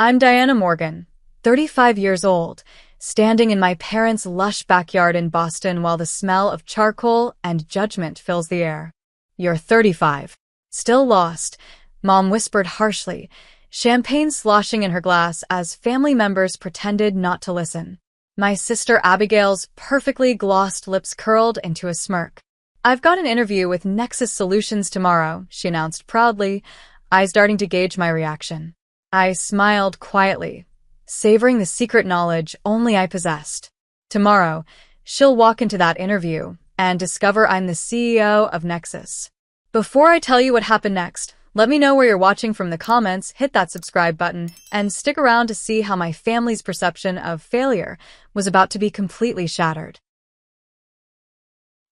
I'm Diana Morgan, 35 years old, standing in my parents' lush backyard in Boston while the smell of charcoal and judgment fills the air. You're 35. Still lost, Mom whispered harshly, champagne sloshing in her glass as family members pretended not to listen. My sister Abigail's perfectly glossed lips curled into a smirk. I've got an interview with Nexus Solutions tomorrow, she announced proudly, eyes darting to gauge my reaction. I smiled quietly, savoring the secret knowledge only I possessed. Tomorrow, she'll walk into that interview and discover I'm the CEO of Nexus. Before I tell you what happened next, let me know where you're watching from the comments, hit that subscribe button, and stick around to see how my family's perception of failure was about to be completely shattered.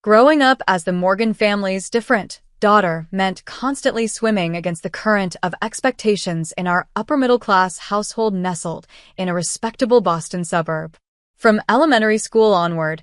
Growing up as the Morgan family's different daughter meant constantly swimming against the current of expectations in our upper-middle-class household nestled in a respectable Boston suburb. From elementary school onward,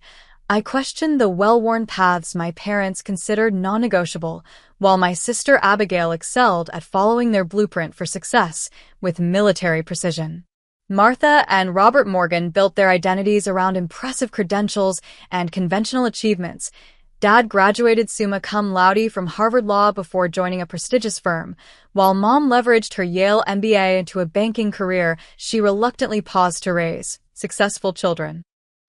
I questioned the well-worn paths my parents considered non-negotiable, while my sister Abigail excelled at following their blueprint for success with military precision. Martha and Robert Morgan built their identities around impressive credentials and conventional achievements. Dad graduated summa cum laude from Harvard Law before joining a prestigious firm, while Mom leveraged her Yale MBA into a banking career she reluctantly paused to raise successful children.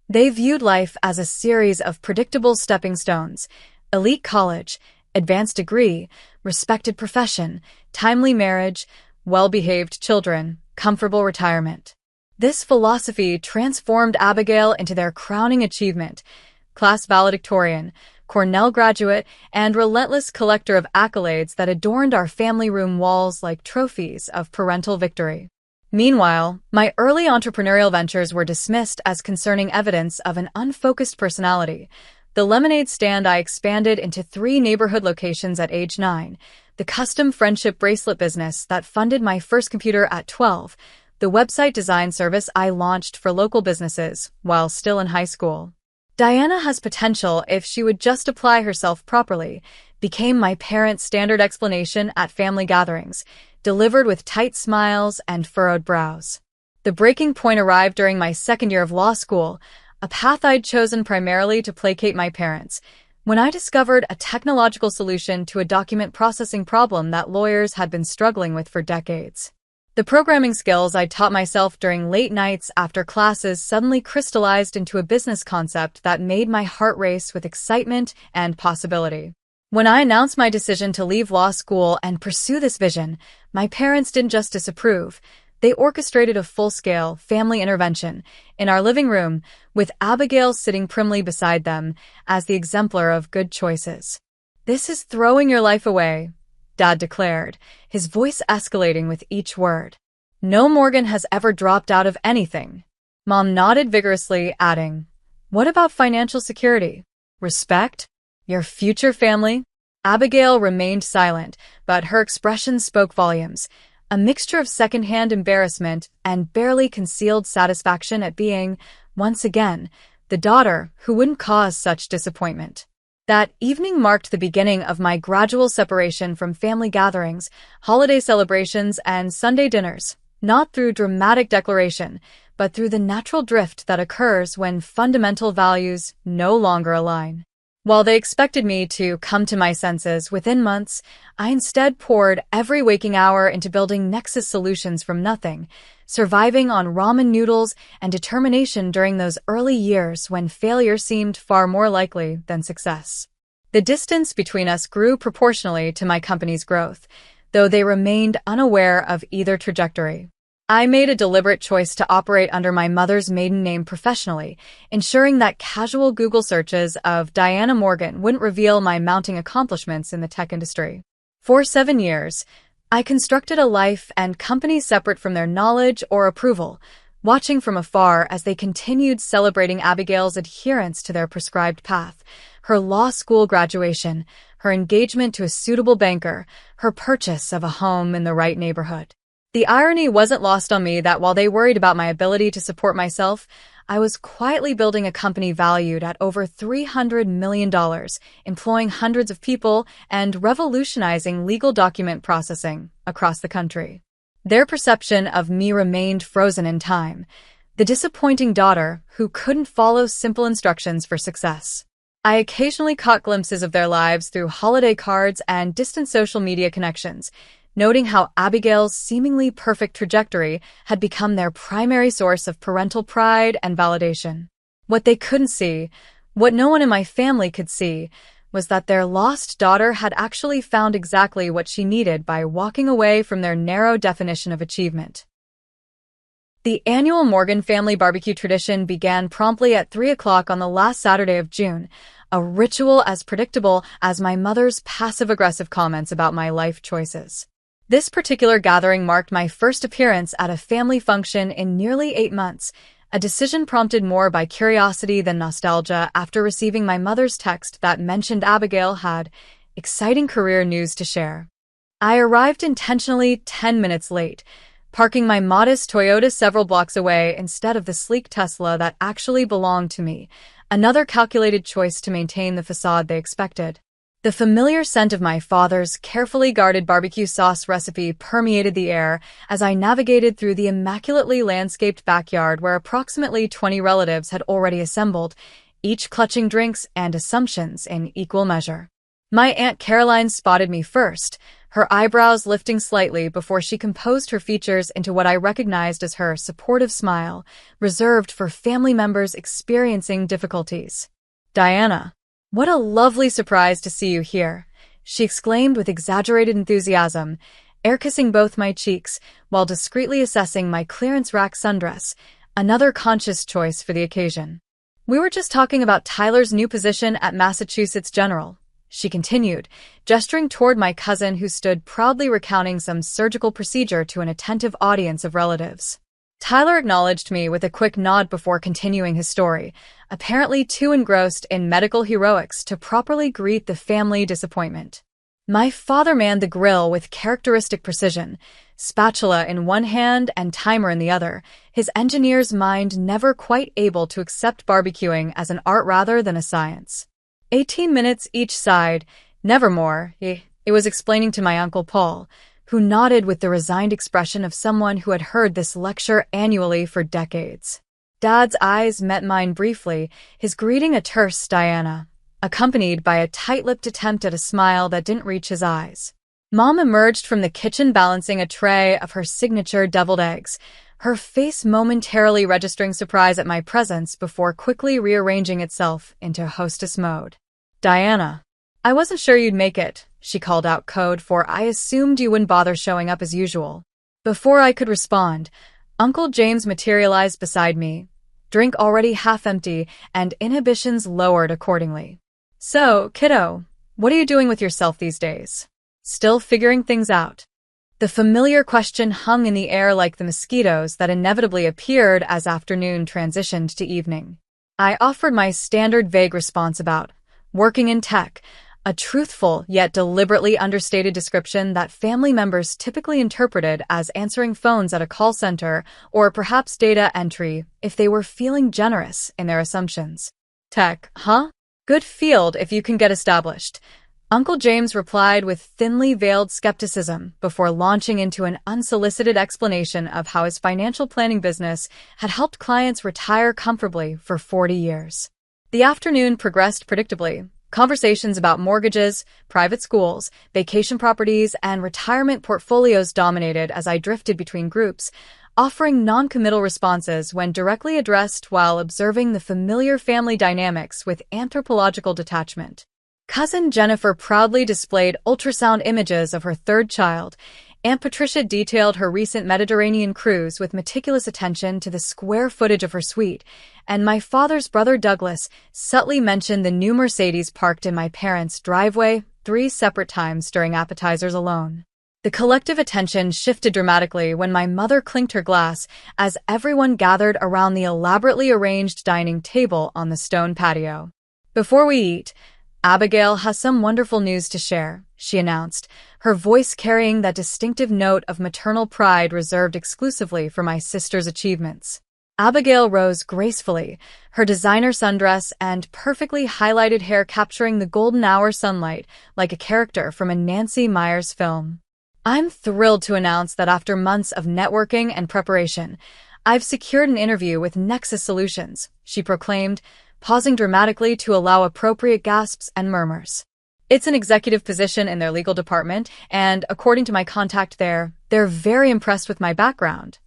They viewed life as a series of predictable stepping stones: elite college, advanced degree, respected profession, timely marriage, well-behaved children, comfortable retirement. This philosophy transformed Abigail into their crowning achievement: class valedictorian, Cornell graduate, and relentless collector of accolades that adorned our family room walls like trophies of parental victory. Meanwhile, my early entrepreneurial ventures were dismissed as concerning evidence of an unfocused personality. The lemonade stand I expanded into 3 neighborhood locations at age 9, the custom friendship bracelet business that funded my first computer at 12, the website design service I launched for local businesses while still in high school. Diana has potential if she would just apply herself properly, became my parents' standard explanation at family gatherings, delivered with tight smiles and furrowed brows. The breaking point arrived during my second year of law school, a path I'd chosen primarily to placate my parents, when I discovered a technological solution to a document processing problem that lawyers had been struggling with for decades. The programming skills I taught myself during late nights after classes suddenly crystallized into a business concept that made my heart race with excitement and possibility. When I announced my decision to leave law school and pursue this vision, my parents didn't just disapprove. They orchestrated a full-scale family intervention in our living room, with Abigail sitting primly beside them as the exemplar of good choices. "This is throwing your life away," Dad declared, his voice escalating with each word. "No Morgan has ever dropped out of anything." Mom nodded vigorously, adding, "What about financial security? Respect? Your future family?" Abigail remained silent, but her expression spoke volumes, a mixture of secondhand embarrassment and barely concealed satisfaction at being, once again, the daughter who wouldn't cause such disappointment. That evening marked the beginning of my gradual separation from family gatherings, holiday celebrations, and Sunday dinners, not through dramatic declaration, but through the natural drift that occurs when fundamental values no longer align. While they expected me to come to my senses within months, I instead poured every waking hour into building Nexus Solutions from nothing, surviving on ramen noodles and determination during those early years when failure seemed far more likely than success. The distance between us grew proportionally to my company's growth, though they remained unaware of either trajectory. I made a deliberate choice to operate under my mother's maiden name professionally, ensuring that casual Google searches of Diana Morgan wouldn't reveal my mounting accomplishments in the tech industry. For 7 years, I constructed a life and company separate from their knowledge or approval, watching from afar as they continued celebrating Abigail's adherence to their prescribed path, her law school graduation, her engagement to a suitable banker, her purchase of a home in the right neighborhood. The irony wasn't lost on me that while they worried about my ability to support myself, I was quietly building a company valued at over $300 million, employing hundreds of people and revolutionizing legal document processing across the country. Their perception of me remained frozen in time, the disappointing daughter who couldn't follow simple instructions for success. I occasionally caught glimpses of their lives through holiday cards and distant social media connections, noting how Abigail's seemingly perfect trajectory had become their primary source of parental pride and validation. What they couldn't see, what no one in my family could see, was that their lost daughter had actually found exactly what she needed by walking away from their narrow definition of achievement. The annual Morgan family barbecue tradition began promptly at 3 o'clock on the last Saturday of June, a ritual as predictable as my mother's passive-aggressive comments about my life choices. This particular gathering marked my first appearance at a family function in nearly 8 months, a decision prompted more by curiosity than nostalgia after receiving my mother's text that mentioned Abigail had exciting career news to share. I arrived intentionally 10 minutes late, parking my modest Toyota several blocks away instead of the sleek Tesla that actually belonged to me, another calculated choice to maintain the facade they expected. The familiar scent of my father's carefully guarded barbecue sauce recipe permeated the air as I navigated through the immaculately landscaped backyard where approximately 20 relatives had already assembled, each clutching drinks and assumptions in equal measure. My Aunt Caroline spotted me first, her eyebrows lifting slightly before she composed her features into what I recognized as her supportive smile, reserved for family members experiencing difficulties. "Diana, what a lovely surprise to see you here," she exclaimed with exaggerated enthusiasm, air-kissing both my cheeks while discreetly assessing my clearance rack sundress, another conscious choice for the occasion. "We were just talking about Tyler's new position at Massachusetts General," she continued, gesturing toward my cousin who stood proudly recounting some surgical procedure to an attentive audience of relatives. Tyler acknowledged me with a quick nod before continuing his story, apparently too engrossed in medical heroics to properly greet the family disappointment. My father manned the grill with characteristic precision, spatula in one hand and timer in the other, his engineer's mind never quite able to accept barbecuing as an art rather than a science. 18 minutes each side, never more, it was explaining to my Uncle Paul, who nodded with the resigned expression of someone who had heard this lecture annually for decades. Dad's eyes met mine briefly, his greeting a terse "Diana," accompanied by a tight-lipped attempt at a smile that didn't reach his eyes. Mom emerged from the kitchen balancing a tray of her signature deviled eggs, her face momentarily registering surprise at my presence before quickly rearranging itself into hostess mode. "Diana, I wasn't sure you'd make it," she called out code for "I assumed you wouldn't bother showing up as usual." Before I could respond, Uncle James materialized beside me, drink already half empty and inhibitions lowered accordingly. "So, kiddo, what are you doing with yourself these days? Still figuring things out?" The familiar question hung in the air like the mosquitoes that inevitably appeared as afternoon transitioned to evening. I offered my standard vague response about working in tech, a truthful yet deliberately understated description that family members typically interpreted as answering phones at a call center or perhaps data entry if they were feeling generous in their assumptions. "Tech, huh? Good field if you can get established," Uncle James replied with thinly veiled skepticism before launching into an unsolicited explanation of how his financial planning business had helped clients retire comfortably for 40 years. The afternoon progressed predictably. Conversations about mortgages, private schools, vacation properties, and retirement portfolios dominated as I drifted between groups, offering non-committal responses when directly addressed while observing the familiar family dynamics with anthropological detachment. Cousin Jennifer proudly displayed ultrasound images of her third child. Aunt Patricia detailed her recent Mediterranean cruise with meticulous attention to the square footage of her suite, and my father's brother Douglas subtly mentioned the new Mercedes parked in my parents' driveway 3 separate times during appetizers alone. The collective attention shifted dramatically when my mother clinked her glass as everyone gathered around the elaborately arranged dining table on the stone patio. "Before we eat, Abigail has some wonderful news to share," she announced, her voice carrying that distinctive note of maternal pride reserved exclusively for my sister's achievements. Abigail rose gracefully, her designer sundress and perfectly highlighted hair capturing the golden hour sunlight like a character from a Nancy Meyers film. I'm thrilled to announce that after months of networking and preparation, I've secured an interview with Nexus Solutions, she proclaimed, pausing dramatically to allow appropriate gasps and murmurs. It's an executive position in their legal department, and according to my contact there, they're very impressed with my background.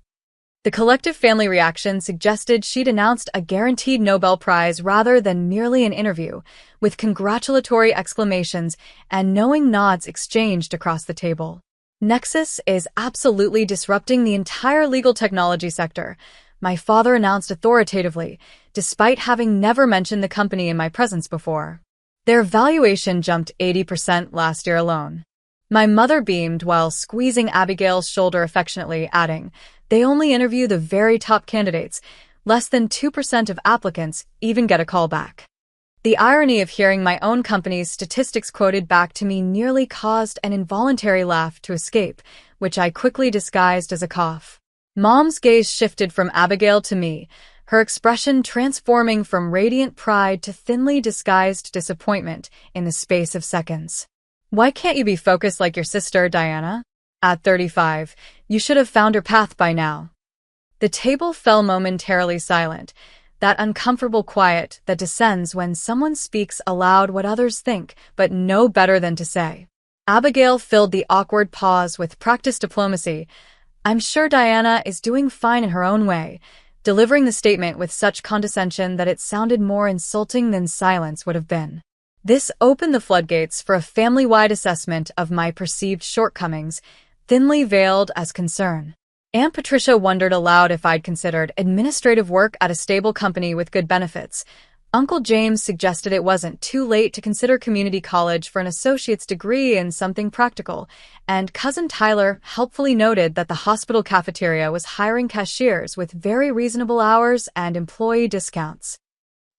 The collective family reaction suggested she'd announced a guaranteed Nobel Prize rather than merely an interview, with congratulatory exclamations and knowing nods exchanged across the table. Nexus is absolutely disrupting the entire legal technology sector, my father announced authoritatively, despite having never mentioned the company in my presence before. Their valuation jumped 80% last year alone. My mother beamed while squeezing Abigail's shoulder affectionately, adding, "They only interview the very top candidates. Less than 2% of applicants even get a call back." The irony of hearing my own company's statistics quoted back to me nearly caused an involuntary laugh to escape, which I quickly disguised as a cough. Mom's gaze shifted from Abigail to me, her expression transforming from radiant pride to thinly disguised disappointment in the space of seconds. "Why can't you be focused like your sister, Diana? At 35, you should have found your path by now." The table fell momentarily silent, that uncomfortable quiet that descends when someone speaks aloud what others think but know better than to say. Abigail filled the awkward pause with practiced diplomacy. "I'm sure Diana is doing fine in her own way," delivering the statement with such condescension that it sounded more insulting than silence would have been. This opened the floodgates for a family-wide assessment of my perceived shortcomings, thinly veiled as concern. Aunt Patricia wondered aloud if I'd considered administrative work at a stable company with good benefits. Uncle James suggested it wasn't too late to consider community college for an associate's degree in something practical, and Cousin Tyler helpfully noted that the hospital cafeteria was hiring cashiers with very reasonable hours and employee discounts.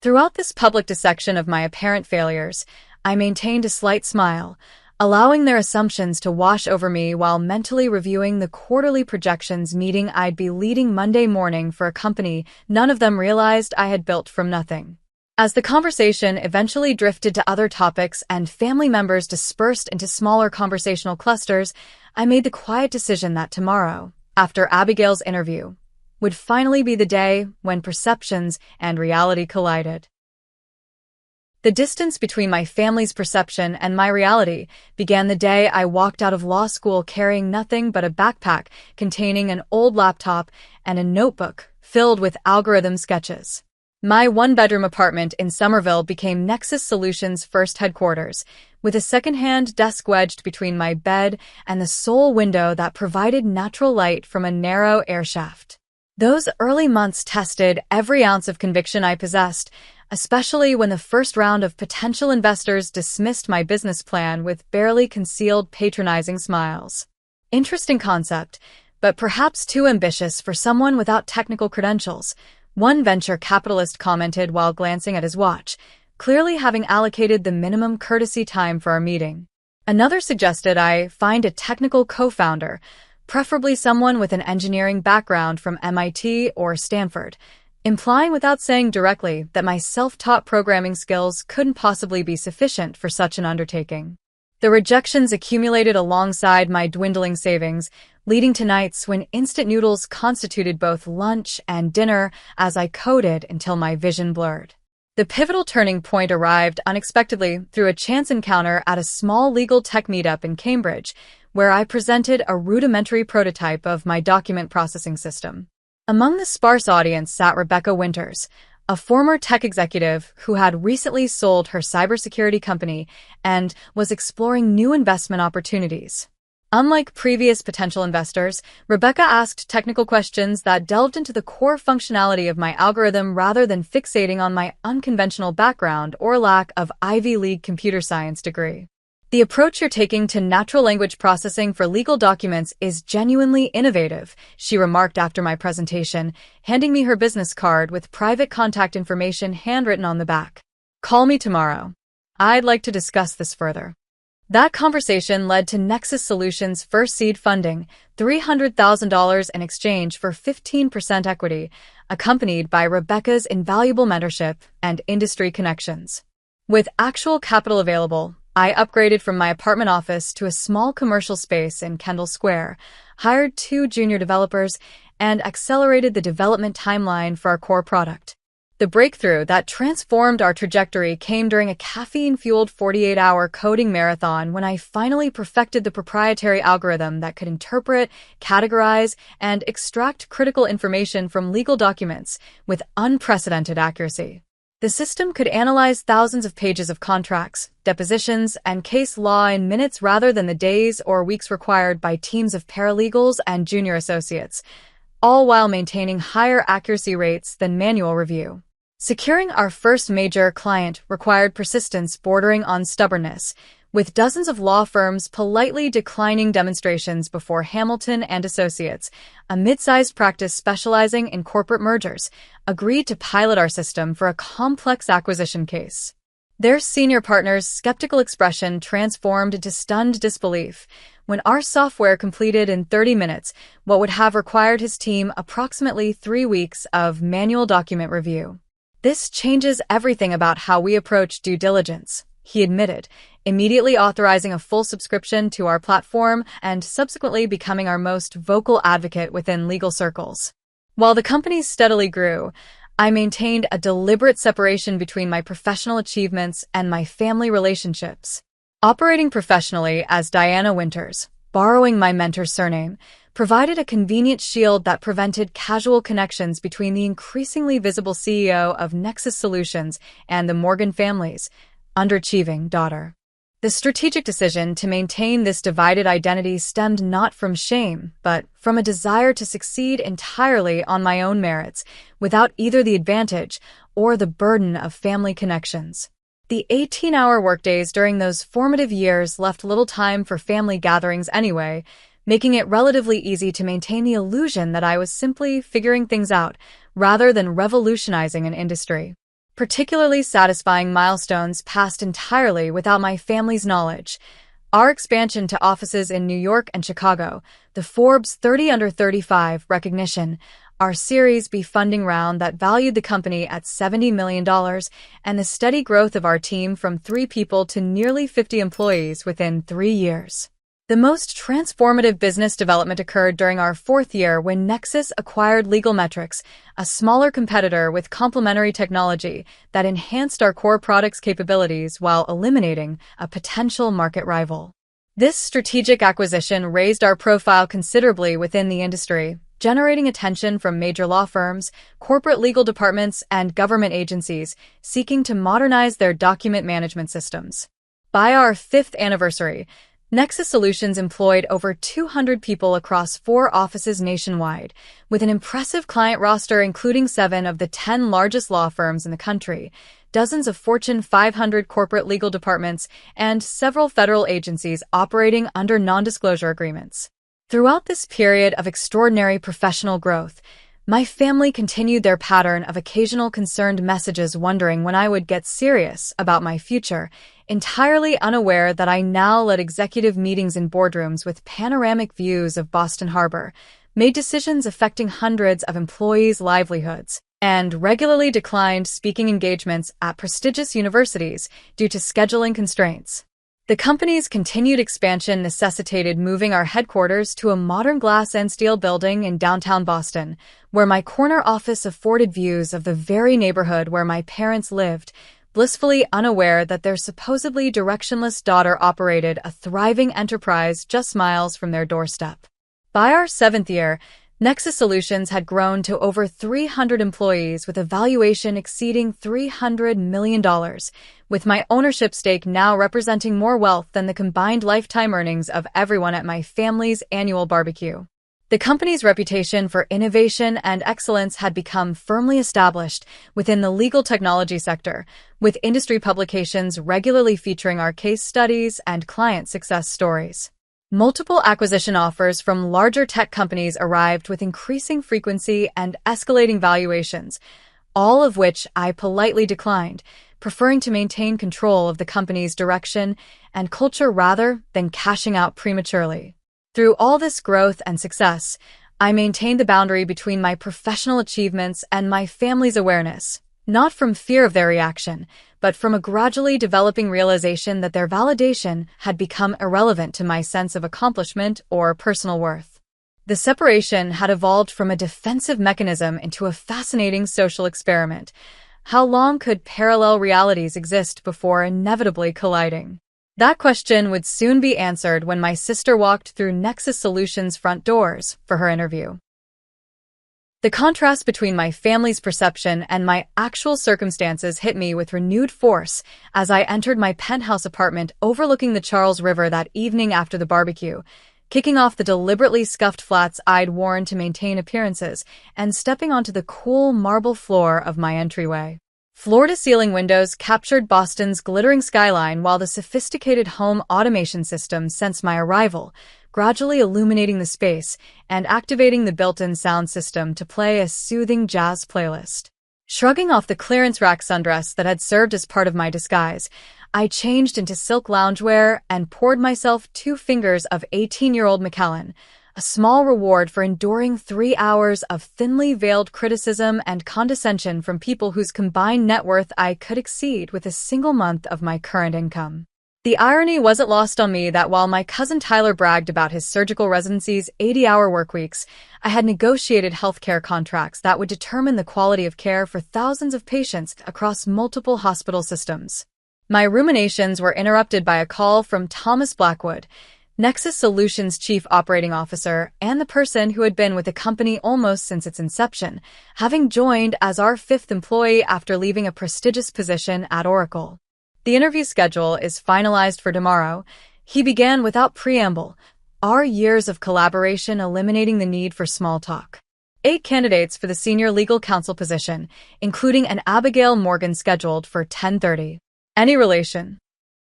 Throughout this public dissection of my apparent failures, I maintained a slight smile, allowing their assumptions to wash over me while mentally reviewing the quarterly projections meeting I'd be leading Monday morning for a company none of them realized I had built from nothing. As the conversation eventually drifted to other topics and family members dispersed into smaller conversational clusters, I made the quiet decision that tomorrow, after Abigail's interview, would finally be the day when perceptions and reality collided. The distance between my family's perception and my reality began the day I walked out of law school carrying nothing but a backpack containing an old laptop and a notebook filled with algorithm sketches. My one-bedroom apartment in Somerville became Nexus Solutions' first headquarters, with a second-hand desk wedged between my bed and the sole window that provided natural light from a narrow air shaft. Those early months tested every ounce of conviction I possessed, especially when the first round of potential investors dismissed my business plan with barely concealed patronizing smiles. Interesting concept, but perhaps too ambitious for someone without technical credentials, one venture capitalist commented while glancing at his watch, clearly having allocated the minimum courtesy time for our meeting. Another suggested I find a technical co-founder, preferably someone with an engineering background from MIT or Stanford, implying without saying directly that my self-taught programming skills couldn't possibly be sufficient for such an undertaking. The rejections accumulated alongside my dwindling savings, leading to nights when instant noodles constituted both lunch and dinner as I coded until my vision blurred. The pivotal turning point arrived unexpectedly through a chance encounter at a small legal tech meetup in Cambridge, where I presented a rudimentary prototype of my document processing system. Among the sparse audience sat Rebecca Winters, a former tech executive who had recently sold her cybersecurity company and was exploring new investment opportunities. Unlike previous potential investors, Rebecca asked technical questions that delved into the core functionality of my algorithm rather than fixating on my unconventional background or lack of Ivy League computer science degree. "The approach you're taking to natural language processing for legal documents is genuinely innovative," she remarked after my presentation, handing me her business card with private contact information handwritten on the back. "Call me tomorrow. I'd like to discuss this further." That conversation led to Nexus Solutions' first seed funding, $300,000 in exchange for 15% equity, accompanied by Rebecca's invaluable mentorship and industry connections. With actual capital available, I upgraded from my apartment office to a small commercial space in Kendall Square, hired 2 junior developers, and accelerated the development timeline for our core product. The breakthrough that transformed our trajectory came during a caffeine-fueled 48-hour coding marathon when I finally perfected the proprietary algorithm that could interpret, categorize, and extract critical information from legal documents with unprecedented accuracy. The system could analyze thousands of pages of contracts, depositions, and case law in minutes rather than the days or weeks required by teams of paralegals and junior associates, all while maintaining higher accuracy rates than manual review. Securing our first major client required persistence bordering on stubbornness, with dozens of law firms politely declining demonstrations before Hamilton and Associates, a mid-sized practice specializing in corporate mergers, agreed to pilot our system for a complex acquisition case. Their senior partner's skeptical expression transformed into stunned disbelief when our software completed in 30 minutes what would have required his team approximately 3 weeks of manual document review. "This changes everything about how we approach due diligence," he admitted, immediately authorizing a full subscription to our platform and subsequently becoming our most vocal advocate within legal circles. While the company steadily grew, I maintained a deliberate separation between my professional achievements and my family relationships. Operating professionally as Diana Winters, borrowing my mentor's surname, provided a convenient shield that prevented casual connections between the increasingly visible CEO of Nexus Solutions and the Morgan family's underachieving daughter. The strategic decision to maintain this divided identity stemmed not from shame, but from a desire to succeed entirely on my own merits, without either the advantage or the burden of family connections. The 18-hour workdays during those formative years left little time for family gatherings anyway, making it relatively easy to maintain the illusion that I was simply figuring things out rather than revolutionizing an industry. Particularly satisfying milestones passed entirely without my family's knowledge. Our expansion to offices in New York and Chicago, the Forbes 30 Under 35 recognition, our Series B funding round that valued the company at $70 million, and the steady growth of our team from 3 people to nearly 50 employees within 3 years. The most transformative business development occurred during our 4th year when Nexus acquired Legal Metrics, a smaller competitor with complementary technology that enhanced our core product's capabilities while eliminating a potential market rival. This strategic acquisition raised our profile considerably within the industry, generating attention from major law firms, corporate legal departments, and government agencies seeking to modernize their document management systems. By our 5th anniversary, Nexus Solutions employed over 200 people across 4 offices nationwide, with an impressive client roster including 7 of the 10 largest law firms in the country, dozens of Fortune 500 corporate legal departments, and several federal agencies operating under non-disclosure agreements. Throughout this period of extraordinary professional growth, my family continued their pattern of occasional concerned messages wondering when I would get serious about my future, entirely unaware that I now led executive meetings in boardrooms with panoramic views of Boston Harbor, made decisions affecting hundreds of employees' livelihoods, and regularly declined speaking engagements at prestigious universities due to scheduling constraints. The company's continued expansion necessitated moving our headquarters to a modern glass and steel building in downtown Boston, where my corner office afforded views of the very neighborhood where my parents lived, blissfully unaware that their supposedly directionless daughter operated a thriving enterprise just miles from their doorstep. By our 7th year, Nexus Solutions had grown to over 300 employees with a valuation exceeding $300 million, with my ownership stake now representing more wealth than the combined lifetime earnings of everyone at my family's annual barbecue. The company's reputation for innovation and excellence had become firmly established within the legal technology sector, with industry publications regularly featuring our case studies and client success stories. Multiple acquisition offers from larger tech companies arrived with increasing frequency and escalating valuations, all of which I politely declined, preferring to maintain control of the company's direction and culture rather than cashing out prematurely. Through all this growth and success, I maintained the boundary between my professional achievements and my family's awareness, not from fear of their reaction, but from a gradually developing realization that their validation had become irrelevant to my sense of accomplishment or personal worth. The separation had evolved from a defensive mechanism into a fascinating social experiment. How long could parallel realities exist before inevitably colliding? That question would soon be answered when my sister walked through Nexus Solutions' front doors for her interview. The contrast between my family's perception and my actual circumstances hit me with renewed force as I entered my penthouse apartment overlooking the Charles River that evening after the barbecue, kicking off the deliberately scuffed flats I'd worn to maintain appearances and stepping onto the cool marble floor of my entryway. Floor-to-ceiling windows captured Boston's glittering skyline while the sophisticated home automation system sensed my arrival, gradually illuminating the space and activating the built-in sound system to play a soothing jazz playlist. Shrugging off the clearance rack sundress that had served as part of my disguise, I changed into silk loungewear and poured myself 2 fingers of 18-year-old Macallan, a small reward for enduring 3 hours of thinly veiled criticism and condescension from people whose combined net worth I could exceed with a single month of my current income. The irony wasn't lost on me that while my cousin Tyler bragged about his surgical residency's 80-hour workweeks, I had negotiated healthcare contracts that would determine the quality of care for thousands of patients across multiple hospital systems. My ruminations were interrupted by a call from Thomas Blackwood, Nexus Solutions' Chief Operating Officer and the person who had been with the company almost since its inception, having joined as our 5th employee after leaving a prestigious position at Oracle. The interview schedule is finalized for tomorrow, he began without preamble, our years of collaboration eliminating the need for small talk. 8 candidates for the senior legal counsel position, including an Abigail Morgan scheduled for 10:30. Any relation?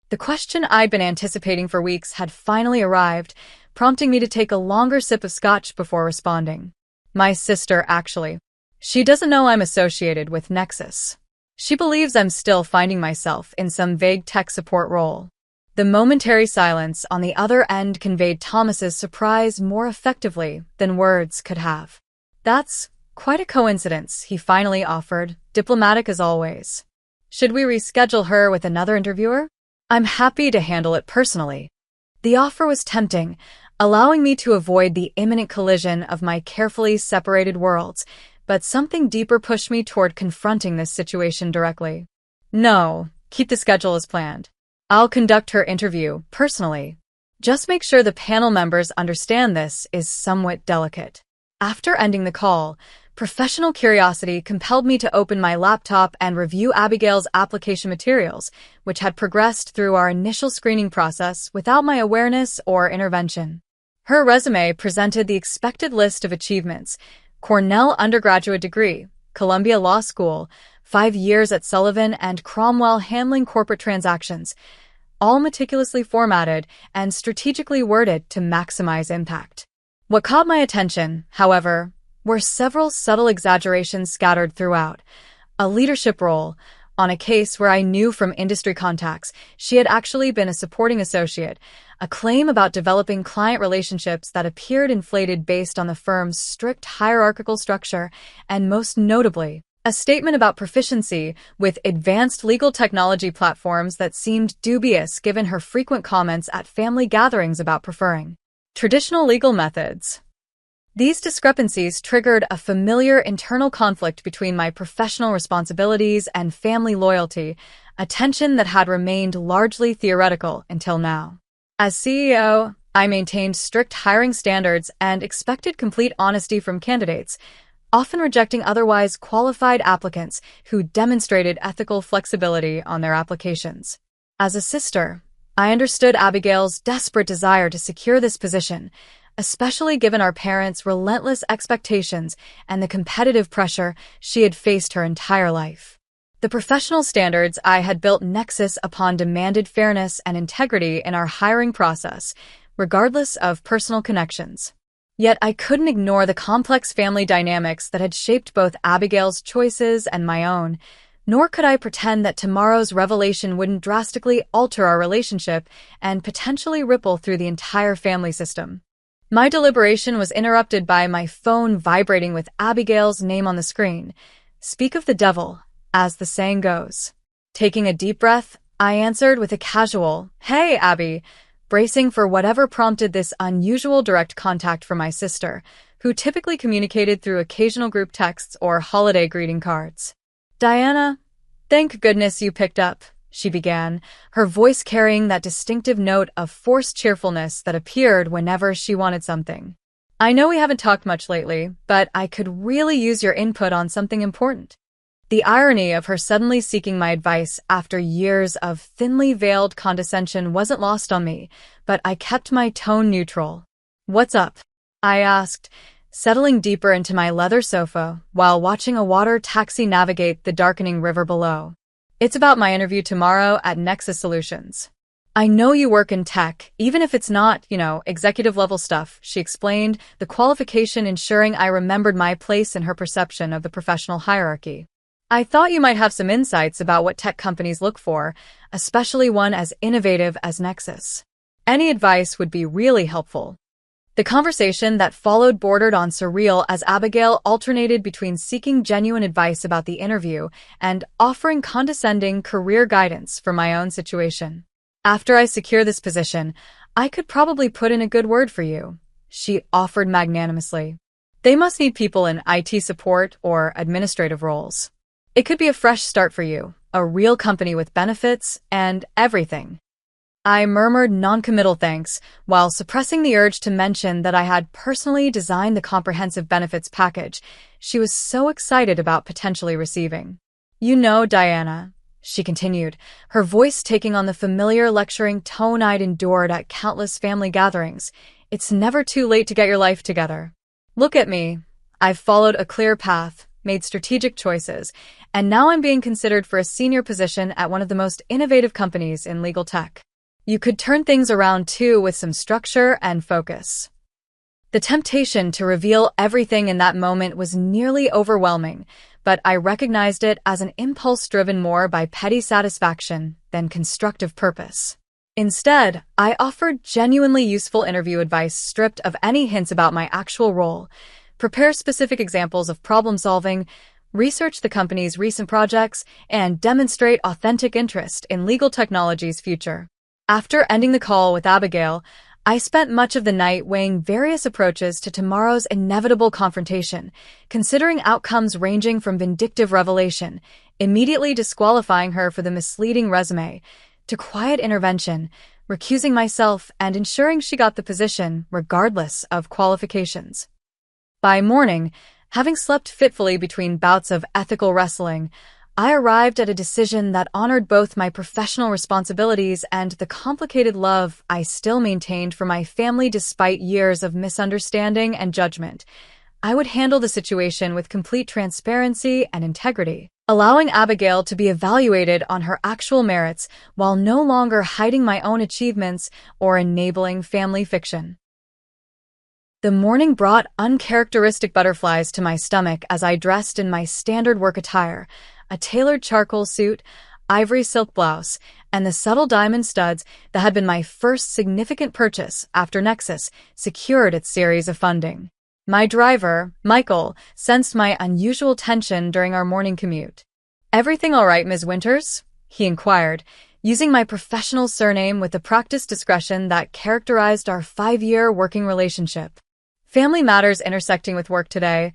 The question I'd been anticipating for weeks had finally arrived, prompting me to take a longer sip of scotch before responding. My sister, actually. She doesn't know I'm associated with Nexus. She believes I'm still finding myself in some vague tech support role. The momentary silence on the other end conveyed Thomas's surprise more effectively than words could have. That's quite a coincidence, he finally offered, diplomatic as always. Should we reschedule her with another interviewer? I'm happy to handle it personally. The offer was tempting, allowing me to avoid the imminent collision of my carefully separated worlds, but something deeper pushed me toward confronting this situation directly. No, keep the schedule as planned. I'll conduct her interview, personally. Just make sure the panel members understand this is somewhat delicate. After ending the call, professional curiosity compelled me to open my laptop and review Abigail's application materials, which had progressed through our initial screening process without my awareness or intervention. Her resume presented the expected list of achievements: Cornell undergraduate degree, Columbia Law School, 5 years at Sullivan and Cromwell handling corporate transactions, all meticulously formatted and strategically worded to maximize impact. What caught my attention, however, were several subtle exaggerations scattered throughout. A leadership role, on a case where I knew from industry contacts she had actually been a supporting associate, a claim about developing client relationships that appeared inflated based on the firm's strict hierarchical structure, and most notably, a statement about proficiency with advanced legal technology platforms that seemed dubious given her frequent comments at family gatherings about preferring traditional legal methods. These discrepancies triggered a familiar internal conflict between my professional responsibilities and family loyalty, a tension that had remained largely theoretical until now. As CEO, I maintained strict hiring standards and expected complete honesty from candidates, often rejecting otherwise qualified applicants who demonstrated ethical flexibility on their applications. As a sister, I understood Abigail's desperate desire to secure this position, especially given our parents' relentless expectations and the competitive pressure she had faced her entire life. The professional standards I had built Nexus upon demanded fairness and integrity in our hiring process, regardless of personal connections. Yet I couldn't ignore the complex family dynamics that had shaped both Abigail's choices and my own, nor could I pretend that tomorrow's revelation wouldn't drastically alter our relationship and potentially ripple through the entire family system. My deliberation was interrupted by my phone vibrating with Abigail's name on the screen. Speak of the devil, as the saying goes. Taking a deep breath, I answered with a casual, "Hey, Abby," bracing for whatever prompted this unusual direct contact from my sister, who typically communicated through occasional group texts or holiday greeting cards. "Diana, thank goodness you picked up," she began, her voice carrying that distinctive note of forced cheerfulness that appeared whenever she wanted something. "I know we haven't talked much lately, but I could really use your input on something important." The irony of her suddenly seeking my advice after years of thinly veiled condescension wasn't lost on me, but I kept my tone neutral. "What's up?" I asked, settling deeper into my leather sofa while watching a water taxi navigate the darkening river below. "It's about my interview tomorrow at Nexus Solutions." "I know you work in tech, even if it's not, executive-level stuff," she explained, the qualification ensuring I remembered my place in her perception of the professional hierarchy. "I thought you might have some insights about what tech companies look for, especially one as innovative as Nexus. Any advice would be really helpful." The conversation that followed bordered on surreal as Abigail alternated between seeking genuine advice about the interview and offering condescending career guidance for my own situation. "After I secure this position, I could probably put in a good word for you," she offered magnanimously. "They must need people in IT support or administrative roles. It could be a fresh start for you, a real company with benefits and everything." I murmured noncommittal thanks, while suppressing the urge to mention that I had personally designed the comprehensive benefits package she was so excited about potentially receiving. "You know, Diana," she continued, her voice taking on the familiar lecturing tone I'd endured at countless family gatherings, "it's never too late to get your life together. Look at me. I've followed a clear path, made strategic choices, and now I'm being considered for a senior position at one of the most innovative companies in legal tech. You could turn things around too with some structure and focus." The temptation to reveal everything in that moment was nearly overwhelming, but I recognized it as an impulse driven more by petty satisfaction than constructive purpose. Instead, I offered genuinely useful interview advice stripped of any hints about my actual role. Prepare specific examples of problem solving, research the company's recent projects, and demonstrate authentic interest in legal technology's future. After ending the call with Abigail, I spent much of the night weighing various approaches to tomorrow's inevitable confrontation, considering outcomes ranging from vindictive revelation, immediately disqualifying her for the misleading resume, to quiet intervention, recusing myself and ensuring she got the position regardless of qualifications. By morning, having slept fitfully between bouts of ethical wrestling, I arrived at a decision that honored both my professional responsibilities and the complicated love I still maintained for my family despite years of misunderstanding and judgment. I would handle the situation with complete transparency and integrity, allowing Abigail to be evaluated on her actual merits while no longer hiding my own achievements or enabling family fiction. The morning brought uncharacteristic butterflies to my stomach as I dressed in my standard work attire, a tailored charcoal suit, ivory silk blouse, and the subtle diamond studs that had been my first significant purchase after Nexus secured its series of funding. My driver, Michael, sensed my unusual tension during our morning commute. "Everything all right, Ms. Winters?" he inquired, using my professional surname with the practiced discretion that characterized our 5-year working relationship. "Family matters intersecting with work today,"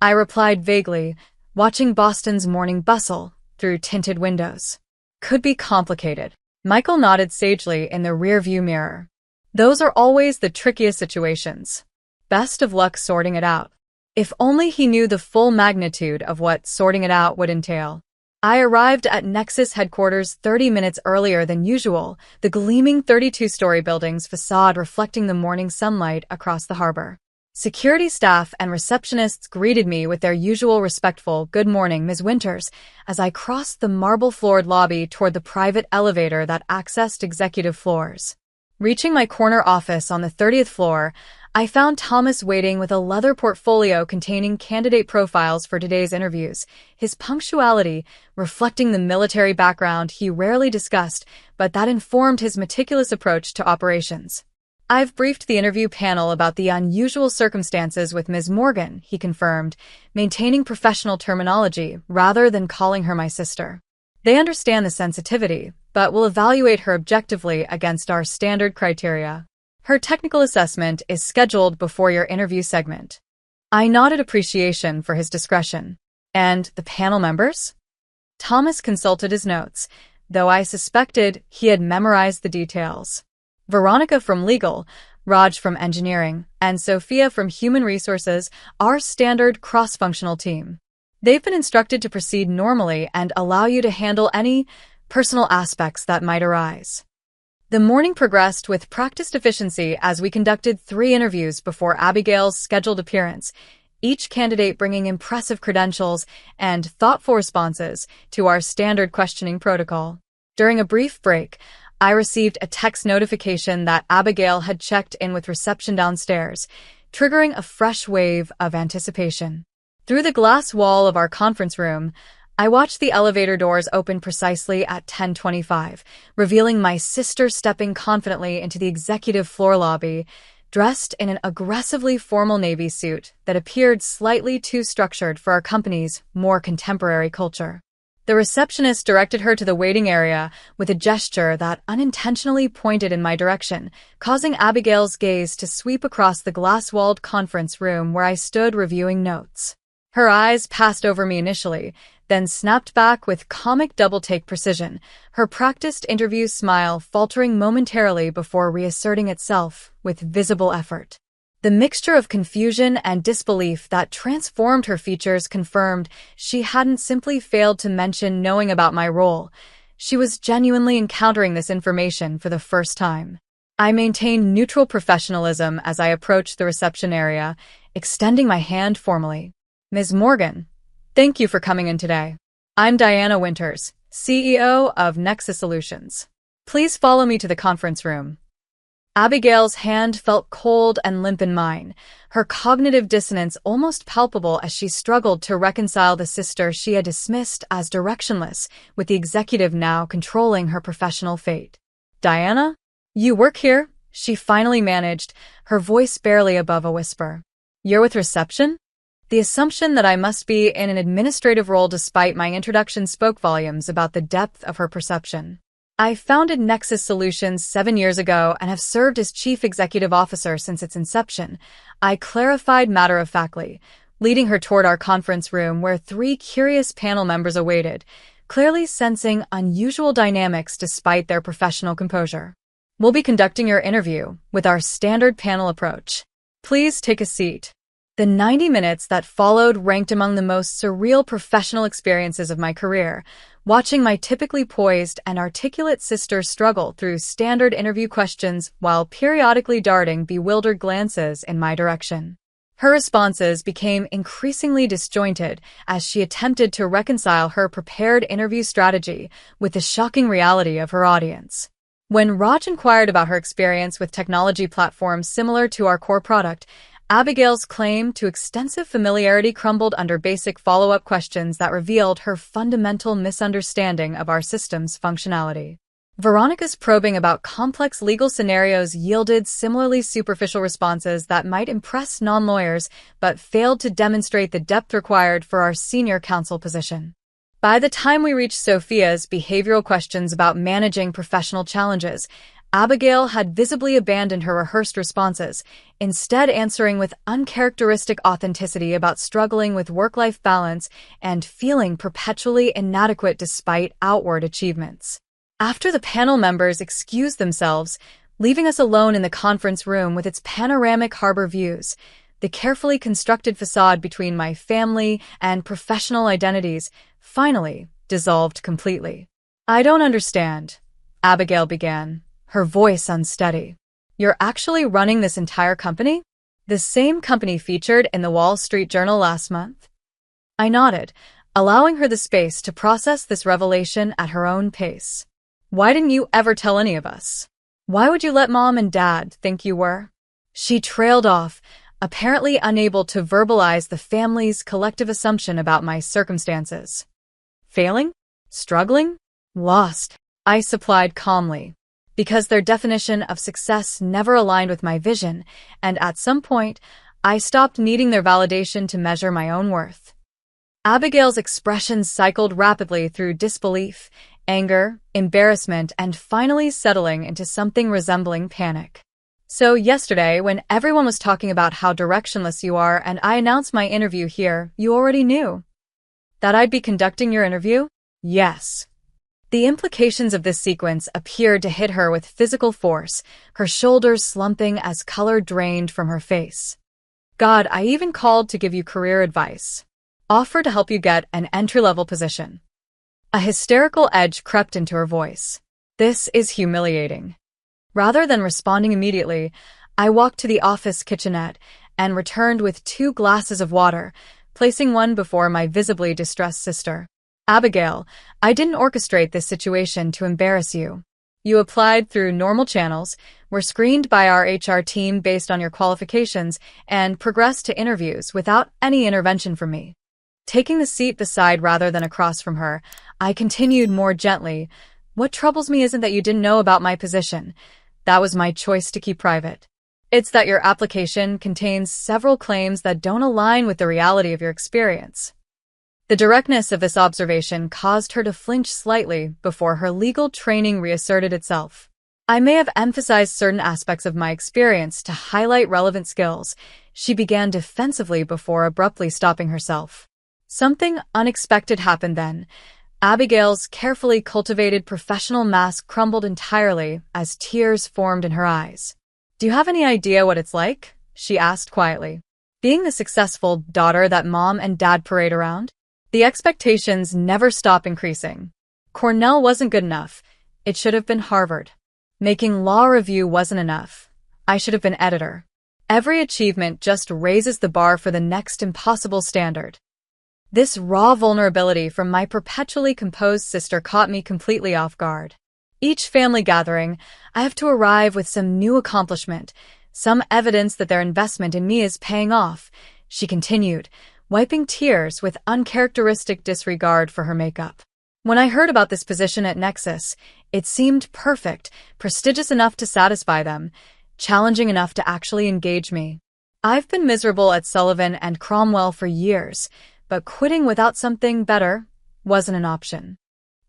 I replied vaguely, watching Boston's morning bustle through tinted windows. "Could be complicated." Michael nodded sagely in the rearview mirror. "Those are always the trickiest situations. Best of luck sorting it out." If only he knew the full magnitude of what sorting it out would entail. I arrived at Nexus headquarters 30 minutes earlier than usual, the gleaming 32-story building's facade reflecting the morning sunlight across the harbor. Security staff and receptionists greeted me with their usual respectful "Good morning, Ms. Winters," as I crossed the marble-floored lobby toward the private elevator that accessed executive floors. Reaching my corner office on the 30th floor, I found Thomas waiting with a leather portfolio containing candidate profiles for today's interviews, his punctuality reflecting the military background he rarely discussed, but that informed his meticulous approach to operations. "I've briefed the interview panel about the unusual circumstances with Ms. Morgan," he confirmed, maintaining professional terminology rather than calling her my sister. They understand the sensitivity, but will evaluate her objectively against our standard criteria. Her technical assessment is scheduled before your interview segment. I nodded appreciation for his discretion. And the panel members? Thomas consulted his notes, though I suspected he had memorized the details. Veronica from legal, Raj from engineering, and Sophia from human resources, our standard cross-functional team. They've been instructed to proceed normally and allow you to handle any personal aspects that might arise. The morning progressed with practiced efficiency as we conducted 3 interviews before Abigail's scheduled appearance, each candidate bringing impressive credentials and thoughtful responses to our standard questioning protocol. During a brief break, I received a text notification that Abigail had checked in with reception downstairs, triggering a fresh wave of anticipation. Through the glass wall of our conference room, I watched the elevator doors open precisely at 10:25, revealing my sister stepping confidently into the executive floor lobby, dressed in an aggressively formal navy suit that appeared slightly too structured for our company's more contemporary culture. The receptionist directed her to the waiting area with a gesture that unintentionally pointed in my direction, causing Abigail's gaze to sweep across the glass-walled conference room where I stood reviewing notes. Her eyes passed over me initially, then snapped back with comic double-take precision, her practiced interview smile faltering momentarily before reasserting itself with visible effort. The mixture of confusion and disbelief that transformed her features confirmed she hadn't simply failed to mention knowing about my role. She was genuinely encountering this information for the first time. I maintained neutral professionalism as I approached the reception area, extending my hand formally. Ms. Morgan, thank you for coming in today. I'm Diana Winters, CEO of Nexus Solutions. Please follow me to the conference room. Abigail's hand felt cold and limp in mine, her cognitive dissonance almost palpable as she struggled to reconcile the sister she had dismissed as directionless with the executive now controlling her professional fate. Diana? You work here? She finally managed, her voice barely above a whisper. You're with reception? The assumption that I must be in an administrative role despite my introduction spoke volumes about the depth of her perception. I founded Nexus Solutions 7 years ago and have served as Chief Executive Officer since its inception, I clarified matter-of-factly, leading her toward our conference room where 3 curious panel members awaited, clearly sensing unusual dynamics despite their professional composure. We'll be conducting your interview with our standard panel approach. Please take a seat. The 90 minutes that followed ranked among the most surreal professional experiences of my career, watching my typically poised and articulate sister struggle through standard interview questions while periodically darting bewildered glances in my direction. Her responses became increasingly disjointed as she attempted to reconcile her prepared interview strategy with the shocking reality of her audience. When Raj inquired about her experience with technology platforms similar to our core product, Abigail's claim to extensive familiarity crumbled under basic follow-up questions that revealed her fundamental misunderstanding of our system's functionality. Veronica's probing about complex legal scenarios yielded similarly superficial responses that might impress non-lawyers but failed to demonstrate the depth required for our senior counsel position. By the time we reached Sophia's behavioral questions about managing professional challenges, Abigail had visibly abandoned her rehearsed responses, instead answering with uncharacteristic authenticity about struggling with work-life balance and feeling perpetually inadequate despite outward achievements. After the panel members excused themselves, leaving us alone in the conference room with its panoramic harbor views, the carefully constructed facade between my family and professional identities finally dissolved completely. I don't understand, Abigail began, her voice unsteady. You're actually running this entire company? The same company featured in the Wall Street Journal last month? I nodded, allowing her the space to process this revelation at her own pace. Why didn't you ever tell any of us? Why would you let Mom and Dad think you were? She trailed off, apparently unable to verbalize the family's collective assumption about my circumstances. Failing? Struggling? Lost, I supplied calmly. Because their definition of success never aligned with my vision, and at some point, I stopped needing their validation to measure my own worth. Abigail's expressions cycled rapidly through disbelief, anger, embarrassment, and finally settling into something resembling panic. So yesterday, when everyone was talking about how directionless you are and I announced my interview here, you already knew that I'd be conducting your interview? Yes. The implications of this sequence appeared to hit her with physical force, her shoulders slumping as color drained from her face. God, I even called to give you career advice. Offered to help you get an entry-level position. A hysterical edge crept into her voice. This is humiliating. Rather than responding immediately, I walked to the office kitchenette and returned with 2 glasses of water, placing one before my visibly distressed sister. Abigail, I didn't orchestrate this situation to embarrass you. You applied through normal channels, were screened by our HR team based on your qualifications, and progressed to interviews without any intervention from me. Taking the seat beside rather than across from her, I continued more gently. What troubles me isn't that you didn't know about my position. That was my choice to keep private. It's that your application contains several claims that don't align with the reality of your experience. The directness of this observation caused her to flinch slightly before her legal training reasserted itself. I may have emphasized certain aspects of my experience to highlight relevant skills. She began defensively before abruptly stopping herself. Something unexpected happened then. Abigail's carefully cultivated professional mask crumbled entirely as tears formed in her eyes. Do you have any idea what it's like? She asked quietly. Being the successful daughter that mom and dad parade around? The expectations never stop increasing. Cornell wasn't good enough. It should have been Harvard. Making law review wasn't enough. I should have been editor. Every achievement just raises the bar for the next impossible standard. This raw vulnerability from my perpetually composed sister caught me completely off guard. Each family gathering, I have to arrive with some new accomplishment, some evidence that their investment in me is paying off, she continued, wiping tears with uncharacteristic disregard for her makeup. When I heard about this position at Nexus, it seemed perfect, prestigious enough to satisfy them, challenging enough to actually engage me. I've been miserable at Sullivan and Cromwell for years, but quitting without something better wasn't an option.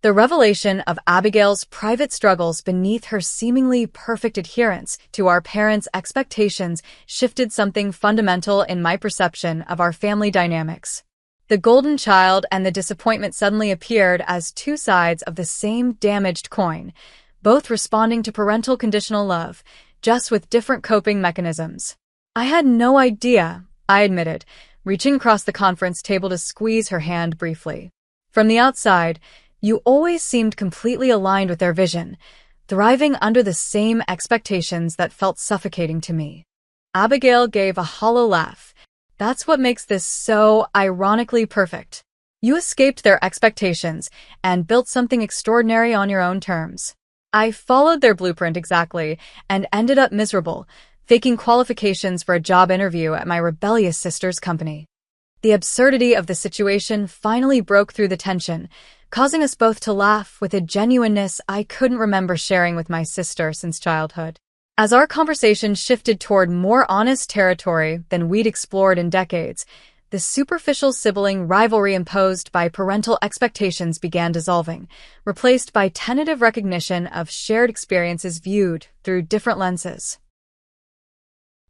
The revelation of Abigail's private struggles beneath her seemingly perfect adherence to our parents' expectations shifted something fundamental in my perception of our family dynamics. The golden child and the disappointment suddenly appeared as 2 sides of the same damaged coin, both responding to parental conditional love, just with different coping mechanisms. I had no idea, I admitted, reaching across the conference table to squeeze her hand briefly. From the outside, you always seemed completely aligned with their vision, thriving under the same expectations that felt suffocating to me. Abigail gave a hollow laugh. That's what makes this so ironically perfect. You escaped their expectations and built something extraordinary on your own terms. I followed their blueprint exactly and ended up miserable, faking qualifications for a job interview at my rebellious sister's company. The absurdity of the situation finally broke through the tension, causing us both to laugh with a genuineness I couldn't remember sharing with my sister since childhood. As our conversation shifted toward more honest territory than we'd explored in decades, the superficial sibling rivalry imposed by parental expectations began dissolving, replaced by tentative recognition of shared experiences viewed through different lenses.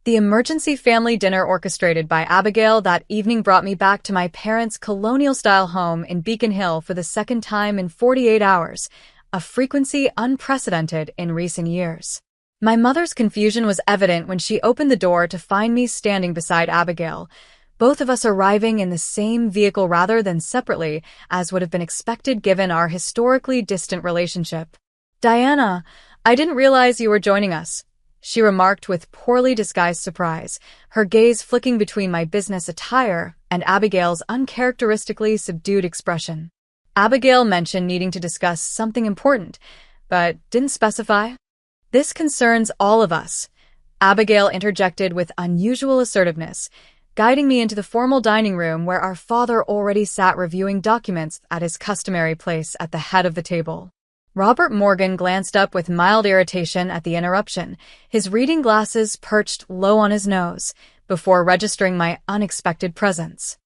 The emergency family dinner orchestrated by Abigail that evening brought me back to my parents' colonial-style home in Beacon Hill for the second time in 48 hours, a frequency unprecedented in recent years. My mother's confusion was evident when she opened the door to find me standing beside Abigail, both of us arriving in the same vehicle rather than separately, as would have been expected given our historically distant relationship. "Diana, I didn't realize you were joining us," she remarked with poorly disguised surprise, her gaze flicking between my business attire and Abigail's uncharacteristically subdued expression. Abigail mentioned needing to discuss something important, but didn't specify. "This concerns all of us," Abigail interjected with unusual assertiveness, guiding me into the formal dining room where our father already sat reviewing documents at his customary place at the head of the table. Robert Morgan glanced up with mild irritation at the interruption, his reading glasses perched low on his nose, before registering my unexpected presence.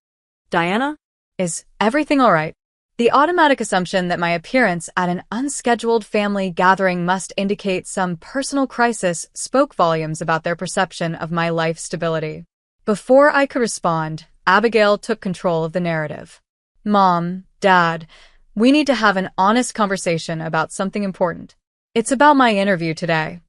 "Diana, Is everything all right? The automatic assumption that my appearance at an unscheduled family gathering must indicate some personal crisis spoke volumes about their perception of my life stability. Before I could respond, Abigail took control of the narrative. Mom, Dad, we need to have an honest conversation about something important. It's about my interview today.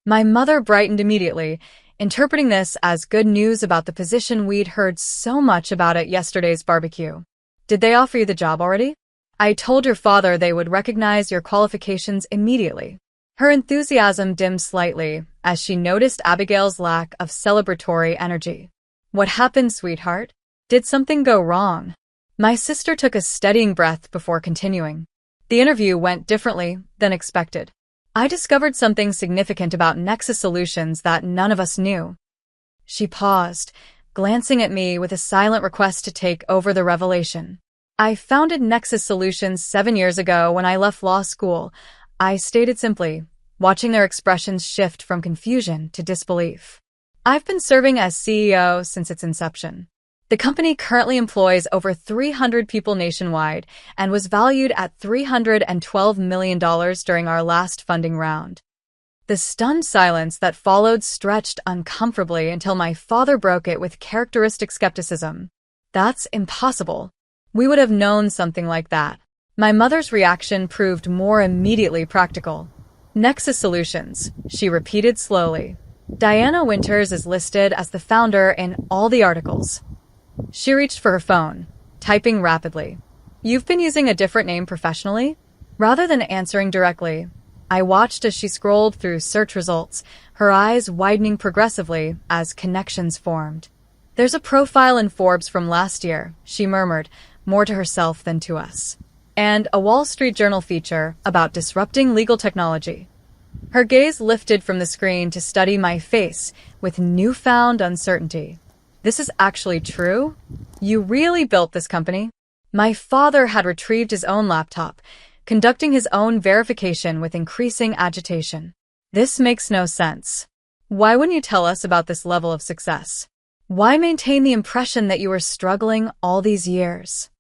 My mother brightened immediately, interpreting this as good news about the position we'd heard so much about at yesterday's barbecue. Did they offer you the job already? I told your father they would recognize your qualifications immediately. Her enthusiasm dimmed slightly as she noticed Abigail's lack of celebratory energy. What happened, sweetheart? Did something go wrong? My sister took a steadying breath before continuing. The interview went differently than expected. I discovered something significant about Nexus Solutions that none of us knew. She paused, glancing at me with a silent request to take over the revelation. I founded Nexus Solutions 7 years ago when I left law school. I stated simply, watching their expressions shift from confusion to disbelief. I've been serving as CEO since its inception. The company currently employs over 300 people nationwide and was valued at $312 million during our last funding round. The stunned silence that followed stretched uncomfortably until my father broke it with characteristic skepticism. That's impossible. We would have known something like that. My mother's reaction proved more immediately practical. Nexus Solutions, she repeated slowly. Diana Winters is listed as the founder in all the articles. She reached for her phone, typing rapidly. You've been using a different name professionally? Rather than answering directly, I watched as she scrolled through search results, her eyes widening progressively as connections formed. There's a profile in Forbes from last year, she murmured, more to herself than to us. And a Wall Street Journal feature about disrupting legal technology. Her gaze lifted from the screen to study my face with newfound uncertainty. This is actually true? You really built this company? My father had retrieved his own laptop, conducting his own verification with increasing agitation. This makes no sense. Why wouldn't you tell us about this level of success? Why maintain the impression that you were struggling all these years?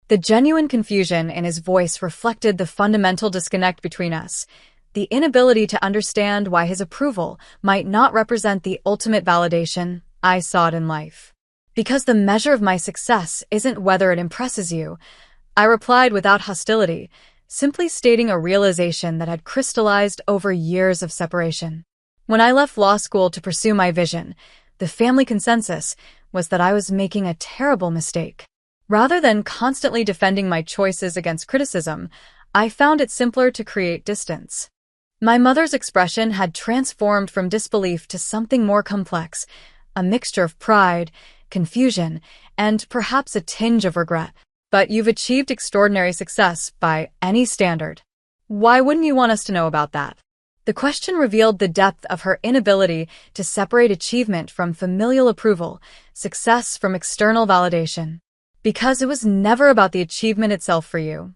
The genuine confusion in his voice reflected the fundamental disconnect between us, the inability to understand why his approval might not represent the ultimate validation I sought in life. Because the measure of my success isn't whether it impresses you, I replied without hostility, simply stating a realization that had crystallized over years of separation. When I left law school to pursue my vision, the family consensus was that I was making a terrible mistake. Rather than constantly defending my choices against criticism, I found it simpler to create distance. My mother's expression had transformed from disbelief to something more complex, a mixture of pride, confusion, and perhaps a tinge of regret. But you've achieved extraordinary success by any standard. Why wouldn't you want us to know about that? The question revealed the depth of her inability to separate achievement from familial approval, success from external validation. Because it was never about the achievement itself for you,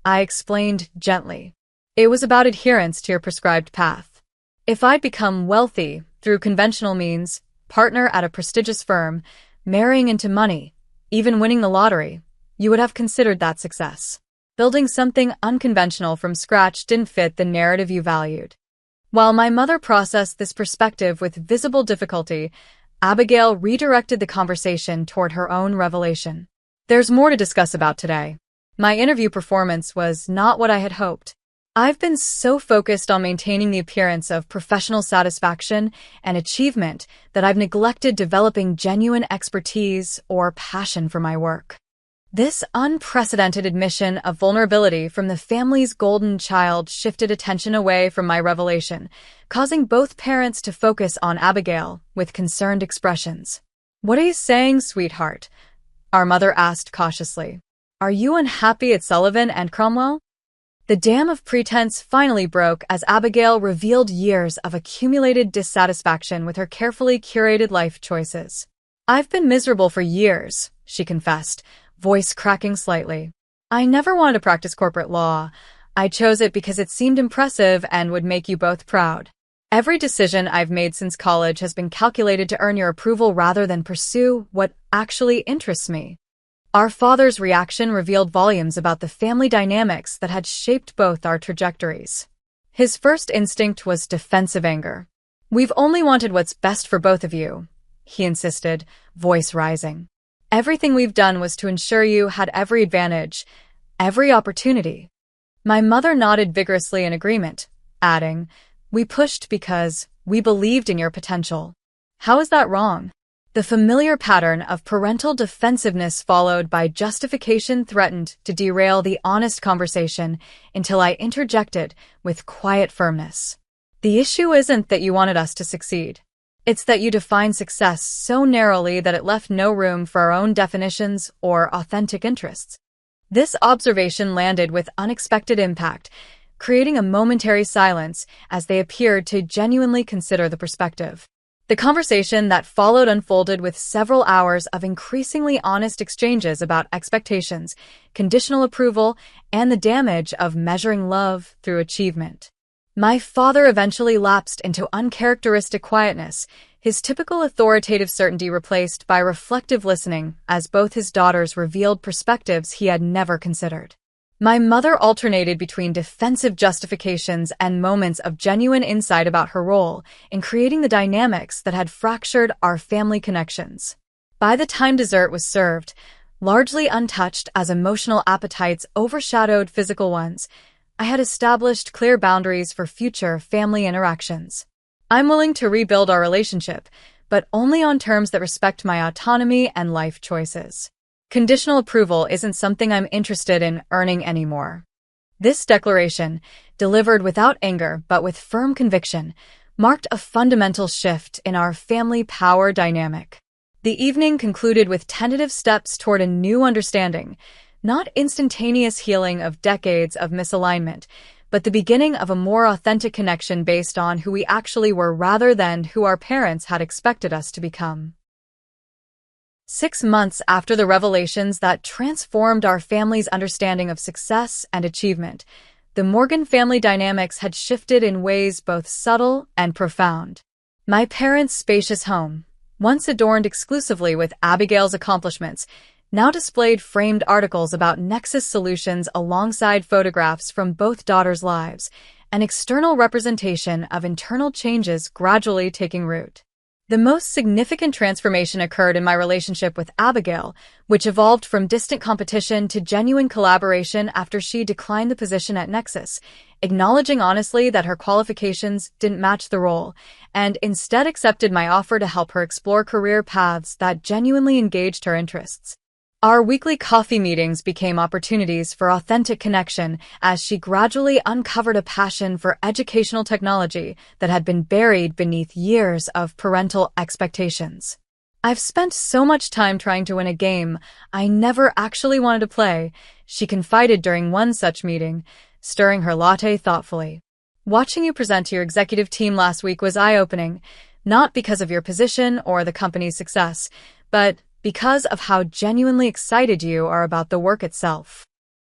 I explained gently. It was about adherence to your prescribed path. If I'd become wealthy through conventional means, partner at a prestigious firm, marrying into money, even winning the lottery, you would have considered that success. Building something unconventional from scratch didn't fit the narrative you valued. While my mother processed this perspective with visible difficulty, Abigail redirected the conversation toward her own revelation. There's more to discuss about today. My interview performance was not what I had hoped. I've been so focused on maintaining the appearance of professional satisfaction and achievement that I've neglected developing genuine expertise or passion for my work. This unprecedented admission of vulnerability from the family's golden child shifted attention away from my revelation, causing both parents to focus on Abigail with concerned expressions. What are you saying, sweetheart? Our mother asked cautiously. Are you unhappy at Sullivan and Cromwell? The dam of pretense finally broke as Abigail revealed years of accumulated dissatisfaction with her carefully curated life choices. I've been miserable for years, she confessed, voice cracking slightly. I never wanted to practice corporate law. I chose it because it seemed impressive and would make you both proud. Every decision I've made since college has been calculated to earn your approval rather than pursue what actually interests me. Our father's reaction revealed volumes about the family dynamics that had shaped both our trajectories. His first instinct was defensive anger. "We've only wanted what's best for both of you," he insisted, voice rising. "Everything we've done was to ensure you had every advantage, every opportunity." My mother nodded vigorously in agreement, adding, "We pushed because we believed in your potential." How is that wrong? The familiar pattern of parental defensiveness followed by justification threatened to derail the honest conversation until I interjected with quiet firmness. "The issue isn't that you wanted us to succeed. It's that you defined success so narrowly that it left no room for our own definitions or authentic interests." This observation landed with unexpected impact, creating a momentary silence as they appeared to genuinely consider the perspective. The conversation that followed unfolded with several hours of increasingly honest exchanges about expectations, conditional approval, and the damage of measuring love through achievement. My father eventually lapsed into uncharacteristic quietness, his typical authoritative certainty replaced by reflective listening as both his daughters revealed perspectives he had never considered. My mother alternated between defensive justifications and moments of genuine insight about her role in creating the dynamics that had fractured our family connections. By the time dessert was served, largely untouched as emotional appetites overshadowed physical ones, I had established clear boundaries for future family interactions. "I'm willing to rebuild our relationship, but only on terms that respect my autonomy and life choices. Conditional approval isn't something I'm interested in earning anymore." This declaration, delivered without anger but with firm conviction, marked a fundamental shift in our family power dynamic. The evening concluded with tentative steps toward a new understanding, not instantaneous healing of decades of misalignment, but the beginning of a more authentic connection based on who we actually were rather than who our parents had expected us to become. 6 months after the revelations that transformed our family's understanding of success and achievement, the Morgan family dynamics had shifted in ways both subtle and profound. My parents' spacious home, once adorned exclusively with Abigail's accomplishments, now displayed framed articles about Nexus solutions alongside photographs from both daughters' lives, an external representation of internal changes gradually taking root. The most significant transformation occurred in my relationship with Abigail, which evolved from distant competition to genuine collaboration after she declined the position at Nexus, acknowledging honestly that her qualifications didn't match the role, and instead accepted my offer to help her explore career paths that genuinely engaged her interests. Our weekly coffee meetings became opportunities for authentic connection as she gradually uncovered a passion for educational technology that had been buried beneath years of parental expectations. "I've spent so much time trying to win a game I never actually wanted to play," she confided during one such meeting, stirring her latte thoughtfully. "Watching you present to your executive team last week was eye-opening, not because of your position or the company's success, but because of how genuinely excited you are about the work itself."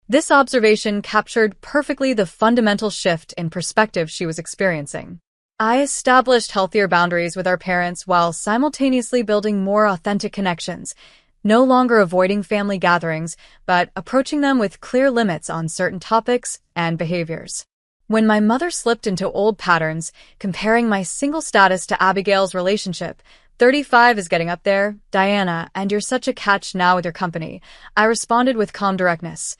This observation captured perfectly the fundamental shift in perspective she was experiencing. I established healthier boundaries with our parents while simultaneously building more authentic connections, no longer avoiding family gatherings, but approaching them with clear limits on certain topics and behaviors. When my mother slipped into old patterns, comparing my single status to Abigail's relationship, "35 is getting up there, Diana, and you're such a catch now with your company," I responded with calm directness.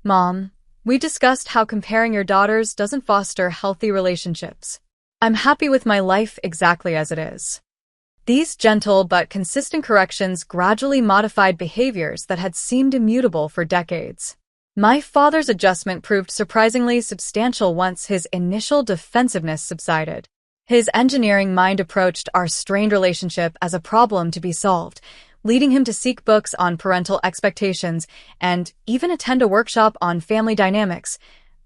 "Mom, we discussed how comparing your daughters doesn't foster healthy relationships. I'm happy with my life exactly as it is." These gentle but consistent corrections gradually modified behaviors that had seemed immutable for decades. My father's adjustment proved surprisingly substantial once his initial defensiveness subsided. His engineering mind approached our strained relationship as a problem to be solved, leading him to seek books on parental expectations and even attend a workshop on family dynamics,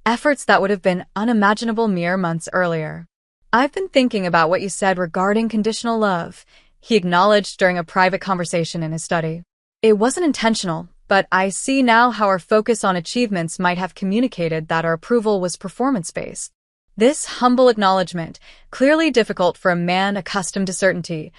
efforts that would have been unimaginable mere months earlier. "I've been thinking about what you said regarding conditional love," he acknowledged during a private conversation in his study. "It wasn't intentional, but I see now how our focus on achievements might have communicated that our approval was performance-based." This humble acknowledgement, clearly difficult for a man accustomed to certainty,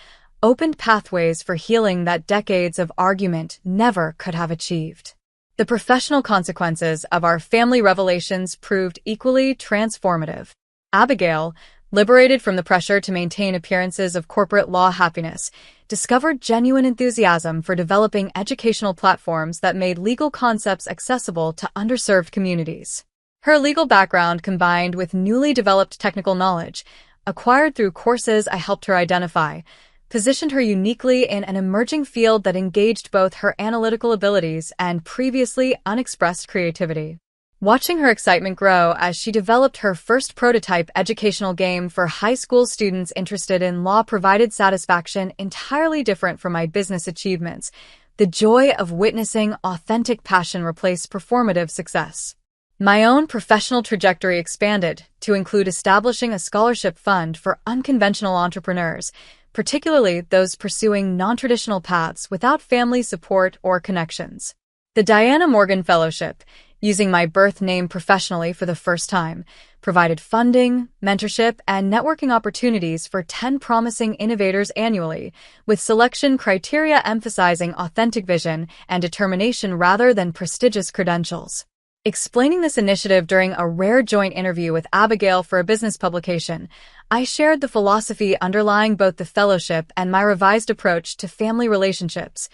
opened pathways for healing that decades of argument never could have achieved. The professional consequences of our family revelations proved equally transformative. Abigail, liberated from the pressure to maintain appearances of corporate law happiness, discovered genuine enthusiasm for developing educational platforms that made legal concepts accessible to underserved communities. Her legal background, combined with newly developed technical knowledge, acquired through courses I helped her identify, positioned her uniquely in an emerging field that engaged both her analytical abilities and previously unexpressed creativity. Watching her excitement grow as she developed her first prototype educational game for high school students interested in law provided satisfaction entirely different from my business achievements. The joy of witnessing authentic passion replace performative success. My own professional trajectory expanded to include establishing a scholarship fund for unconventional entrepreneurs, particularly those pursuing non-traditional paths without family support or connections. The Diana Morgan Fellowship, using my birth name professionally for the first time, provided funding, mentorship, and networking opportunities for 10 promising innovators annually, with selection criteria emphasizing authentic vision and determination rather than prestigious credentials. Explaining this initiative during a rare joint interview with Abigail for a business publication, I shared the philosophy underlying both the fellowship and my revised approach to family relationships.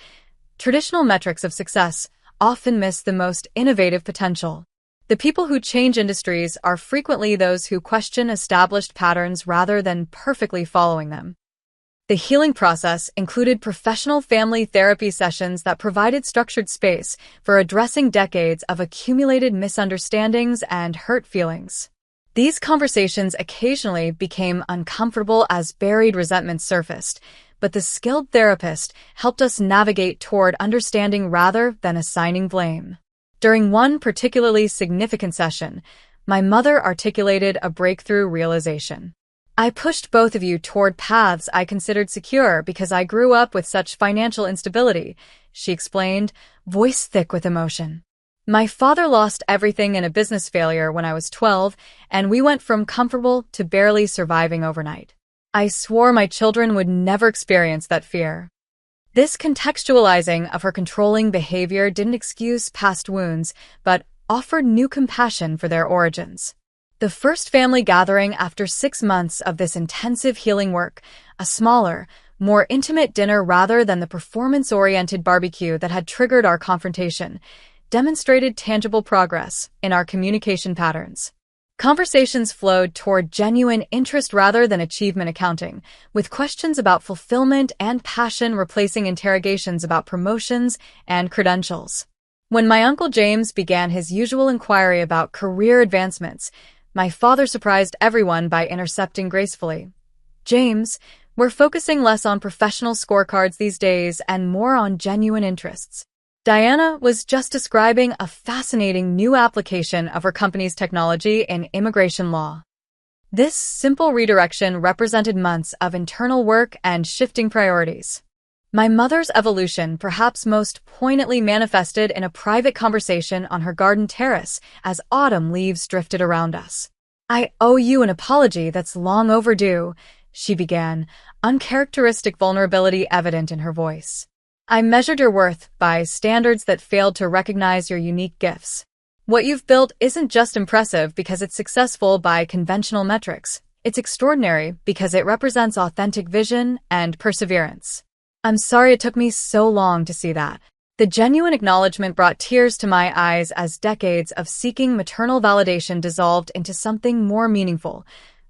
Traditional metrics of success often miss the most innovative potential. The people who change industries are frequently those who question established patterns rather than perfectly following them. The healing process included professional family therapy sessions that provided structured space for addressing decades of accumulated misunderstandings and hurt feelings. These conversations occasionally became uncomfortable as buried resentment surfaced, but the skilled therapist helped us navigate toward understanding rather than assigning blame. During one particularly significant session, my mother articulated a breakthrough realization. I pushed both of you toward paths I considered secure because I grew up with such financial instability, she explained, voice thick with emotion. My father lost everything in a business failure when I was 12, and we went from comfortable to barely surviving overnight. I swore my children would never experience that fear. This contextualizing of her controlling behavior didn't excuse past wounds, but offered new compassion for their origins. The first family gathering after 6 months of this intensive healing work, a smaller, more intimate dinner rather than the performance-oriented barbecue that had triggered our confrontation, demonstrated tangible progress in our communication patterns. Conversations flowed toward genuine interest rather than achievement accounting, with questions about fulfillment and passion replacing interrogations about promotions and credentials. When my Uncle James began his usual inquiry about career advancements, my father surprised everyone by intercepting gracefully. James, we're focusing less on professional scorecards these days and more on genuine interests. Diana was just describing a fascinating new application of her company's technology in immigration law. This simple redirection represented months of internal work and shifting priorities. My mother's evolution perhaps most poignantly manifested in a private conversation on her garden terrace as autumn leaves drifted around us. I owe you an apology that's long overdue, she began, uncharacteristic vulnerability evident in her voice. I measured your worth by standards that failed to recognize your unique gifts. What you've built isn't just impressive because it's successful by conventional metrics. It's extraordinary because it represents authentic vision and perseverance. I'm sorry it took me so long to see that. The genuine acknowledgement brought tears to my eyes as decades of seeking maternal validation dissolved into something more meaningful,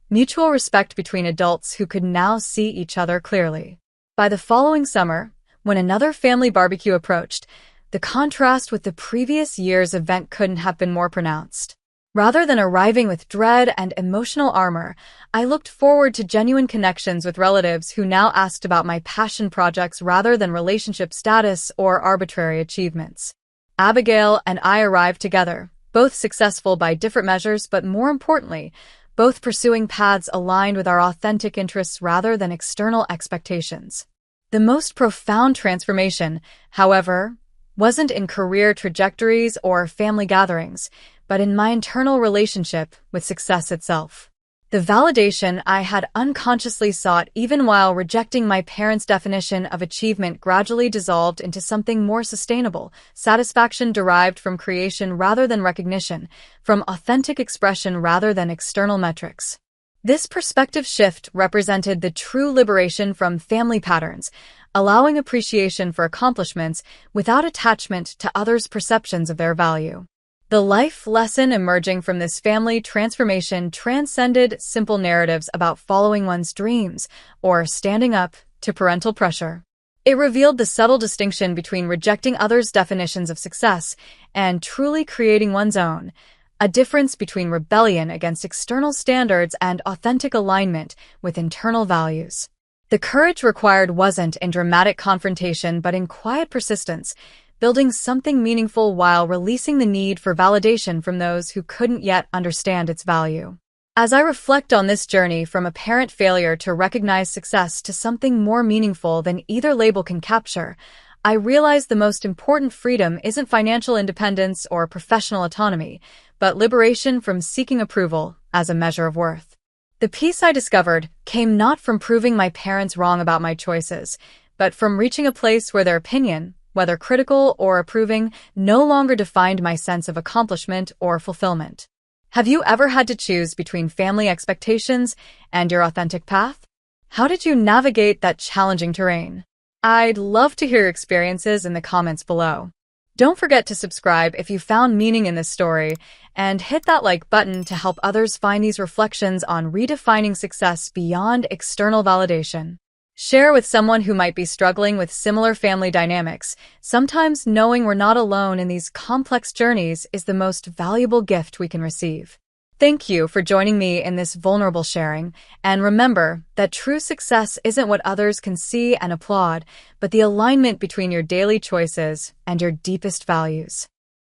mutual respect between adults who could now see each other clearly. By the following summer, when another family barbecue approached, the contrast with the previous year's event couldn't have been more pronounced. Rather than arriving with dread and emotional armor, I looked forward to genuine connections with relatives who now asked about my passion projects rather than relationship status or arbitrary achievements. Abigail and I arrived together, both successful by different measures, but more importantly, both pursuing paths aligned with our authentic interests rather than external expectations. The most profound transformation, however, wasn't in career trajectories or family gatherings, but in my internal relationship with success itself. The validation I had unconsciously sought even while rejecting my parents' definition of achievement gradually dissolved into something more sustainable, satisfaction derived from creation rather than recognition, from authentic expression rather than external metrics. This perspective shift represented the true liberation from family patterns, allowing appreciation for accomplishments without attachment to others' perceptions of their value. The life lesson emerging from this family transformation transcended simple narratives about following one's dreams or standing up to parental pressure. It revealed the subtle distinction between rejecting others' definitions of success and truly creating one's own, a difference between rebellion against external standards and authentic alignment with internal values. The courage required wasn't in dramatic confrontation but in quiet persistence, building something meaningful while releasing the need for validation from those who couldn't yet understand its value. As I reflect on this journey from apparent failure to recognize success to something more meaningful than either label can capture, I realize the most important freedom isn't financial independence or professional autonomy, but liberation from seeking approval as a measure of worth. The peace I discovered came not from proving my parents wrong about my choices, but from reaching a place where their opinion, whether critical or approving, no longer defined my sense of accomplishment or fulfillment. Have you ever had to choose between family expectations and your authentic path? How did you navigate that challenging terrain? I'd love to hear your experiences in the comments below. Don't forget to subscribe if you found meaning in this story, and hit that like button to help others find these reflections on redefining success beyond external validation. Share with someone who might be struggling with similar family dynamics. Sometimes knowing we're not alone in these complex journeys is the most valuable gift we can receive. Thank you for joining me in this vulnerable sharing, and remember that true success isn't what others can see and applaud, but the alignment between your daily choices and your deepest values.